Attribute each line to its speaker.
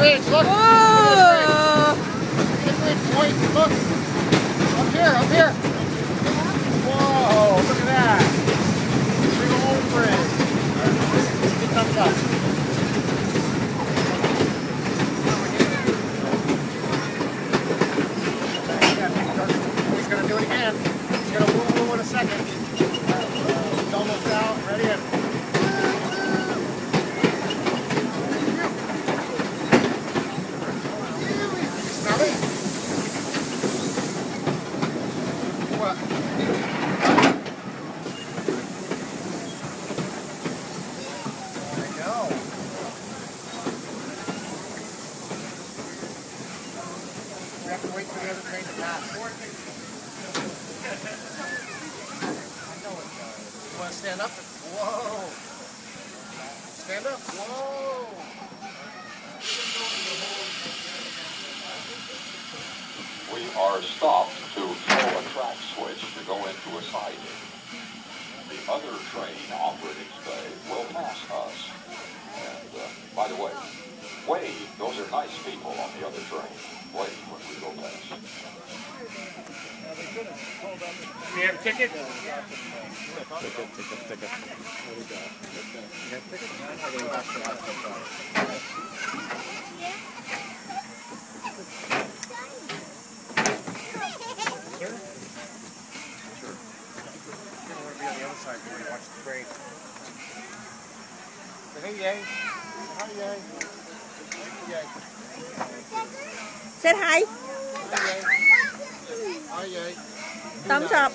Speaker 1: ridge, look.
Speaker 2: Whoa!
Speaker 1: Big ridge, boy, look. Up here, up here. Whoa, look at that. Big old bridge. Big thumbs up. He's going to do it again. He's going to woo in a second. He's almost out. Ready? Smell it? What? There we go. We have to wait for the other train to pass. You want to stand up? Whoa! Stand up. Whoa!
Speaker 3: We are stopped to throw a track switch to go into a siding. The other train operating bay will pass us. And by the way, wave. Those are nice people on the other train. Wave when we go past.
Speaker 1: Do you have tickets?
Speaker 2: Ticket. What do you got? You have tickets?
Speaker 1: Sure. You're going to be on the other side when you watch the train. Say hey, yay. Hi, yay. Yay.
Speaker 2: Said hi.
Speaker 1: Hi, yay. Hi, yay.
Speaker 2: Thumbs up.